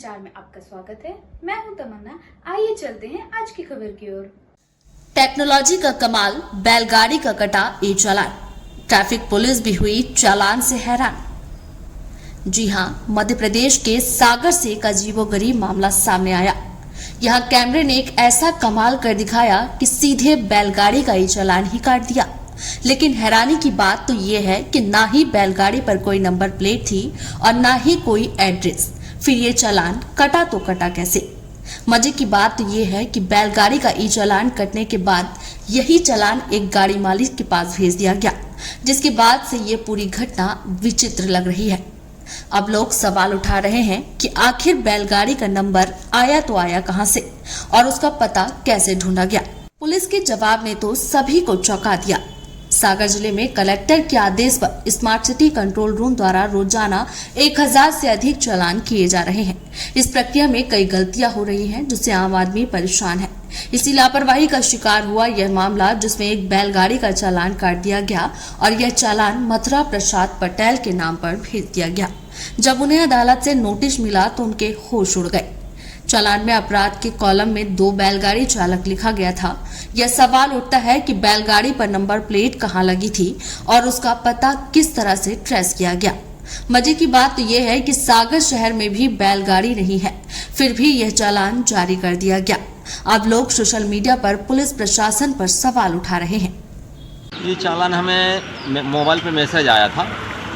समाचार में आपका स्वागत है। मैं हूं तमन्ना। आइए चलते हैं आज की खबर की ओर। टेक्नोलॉजी का कमाल, बैलगाड़ी का कटा ई चालान। ट्रैफिक पुलिस भी हुई चालान से हैरान। जी हां, मध्य प्रदेश के सागर से एक अजीबोगरीब मामला सामने आया। यहां कैमरे ने एक ऐसा कमाल कर दिखाया कि सीधे बैलगाड़ी का ई चालान ही काट दिया। लेकिन हैरानी की बात तो ये है कि ना ही बैलगाड़ी पर कोई नंबर प्लेट थी और ना ही कोई एड्रेस। फिर ये चालान कटा तो कटा कैसे? मजे की बात तो ये है कि बैलगाड़ी का ई चालान कटने के बाद यही चालान एक गाड़ी मालिक के पास भेज दिया गया, जिसके बाद से ये पूरी घटना विचित्र लग रही है। अब लोग सवाल उठा रहे हैं कि आखिर बैलगाड़ी का नंबर आया तो आया कहां से और उसका पता कैसे ढूंढा गया। पुलिस के जवाब ने तो सभी को चौंका दिया। सागर जिले में कलेक्टर के आदेश पर स्मार्ट सिटी कंट्रोल रूम द्वारा रोजाना 1000 से अधिक चालान किए जा रहे हैं। इस प्रक्रिया में कई गलतियां हो रही हैं, जिससे आम आदमी परेशान है। इसी लापरवाही का शिकार हुआ यह मामला, जिसमें एक बैलगाड़ी का चालान काट दिया गया और यह चालान मथुरा प्रसाद पटेल के नाम पर भेज दिया गया। जब उन्हें अदालत से नोटिस मिला तो उनके होश उड़ गए। चालान में अपराध के कॉलम में 2 बैलगाड़ी चालक लिखा गया था। यह सवाल उठता है कि बैलगाड़ी पर नंबर प्लेट कहां लगी थी और उसका पता किस तरह से ट्रेस किया गया। मजे की बात तो यह है कि सागर शहर में भी बैलगाड़ी नहीं है, फिर भी यह चालान जारी कर दिया गया। अब लोग सोशल मीडिया पर पुलिस प्रशासन पर सवाल उठा रहे हैं। ये चालान हमें मोबाइल पे मैसेज आया था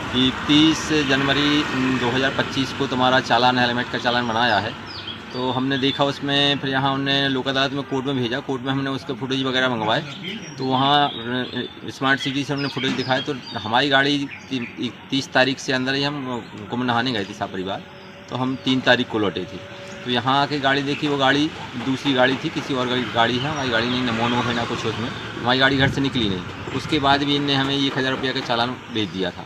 कि 30 जनवरी 2025 को तुम्हारा चालान हेलमेट का चालान बनाया है। तो हमने देखा उसमें, फिर यहाँ हमने लोक अदालत में कोर्ट में भेजा। कोर्ट में हमने उसके फुटेज वगैरह मंगवाए, तो वहाँ स्मार्ट सिटी से हमने फुटेज दिखाए। तो हमारी गाड़ी 30 तारीख से अंदर ही हम कुंभ नहाने गए थे सब परिवार, तो हम 3 तारीख को लौटे थे। तो यहाँ आके गाड़ी देखी, वो गाड़ी दूसरी गाड़ी थी, किसी और गाड़ी है। हमारी गाड़ी नहीं, न मोनो है ना कुछ उसमें। हमारी गाड़ी घर से निकली नहीं। उसके बाद भी इनने हमें 1000 रुपये का चालान भेज दिया था।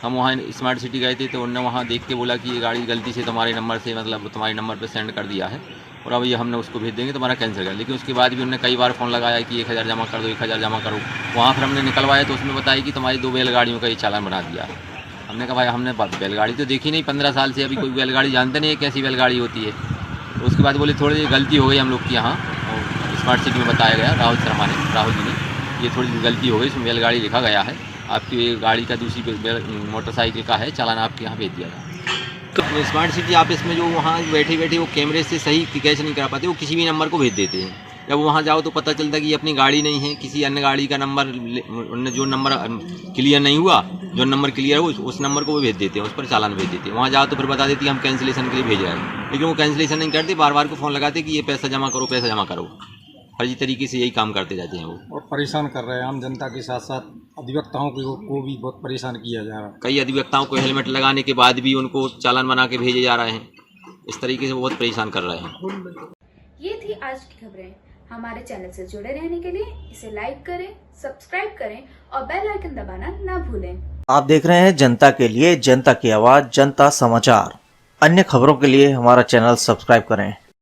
हम वहाँ स्मार्ट सिटी गए थे, तो उन्होंने वहाँ देख के बोला कि ये गाड़ी गलती से तुम्हारे नंबर से, मतलब तुम्हारे नंबर पे सेंड कर दिया है और अब ये हमने उसको भेज देंगे, तुम्हारा कैंसिल कर। लेकिन उसके बाद भी उन्होंने कई बार फ़ोन लगाया कि 1000 जमा कर दो, 1000 जमा करो। वहाँ फिर हमने निकलवाया तो उसमें बताया कि तुम्हारी 2 बैलगाड़ियों का ये चालान बना दिया है। हमने कहा भाई हमने बैलगाड़ी तो देखी नहीं 15 साल से, अभी कोई बैलगाड़ी जानते नहीं है कैसी बैलगाड़ी होती है। तो उसके बाद बोले थोड़ी गलती हो गई हम लोग की यहाँ स्मार्ट सिटी में बताया गया राहुल जी ने, ये थोड़ी गलती हो गई, इसमें बैलगाड़ी लिखा गया है, आपकी गाड़ी का दूसरी मोटरसाइकिल का है, चालान आपके यहाँ भेज दिया था। तो स्मार्ट सिटी ऑफिस में जो वहाँ बैठे वो कैमरे से सही कैच नहीं करा पाते, वो किसी भी नंबर को भेज देते हैं। जब वहाँ जाओ तो पता चलता है कि ये अपनी गाड़ी नहीं है, किसी अन्य गाड़ी का नंबर, जो नंबर क्लियर नहीं हुआ, जो नंबर क्लियर हो उस नंबर को वो भेज देते हैं, उस पर चालान भेज देते हैं। वहाँ जाओ तो फिर बता देती है हम कैंसिलेशन के लिए भेज रहे हैं, लेकिन वो कैंसिलेशन नहीं करते, बार बार को फ़ोन लगाते कि ये पैसा जमा करो, पैसा जमा करो। फर्जी तरीके से यही काम करते जाते हैं वो, और परेशान कर रहे हैं आम जनता के साथ साथ अधिवक्ताओं को भी बहुत परेशान किया जा रहा है। कई अधिवक्ताओं को हेलमेट लगाने के बाद भी उनको चालान बना के भेजे जा रहे हैं। इस तरीके से बहुत परेशान कर रहे हैं। ये थी आज की खबरें। हमारे चैनल से जुड़े रहने के लिए इसे लाइक करें, सब्सक्राइब करें और बेल आइकन दबाना ना भूलें। आप देख रहे हैं जनता के लिए, जनता की आवाज, जनता समाचार। अन्य खबरों के लिए हमारा चैनल सब्सक्राइब करें।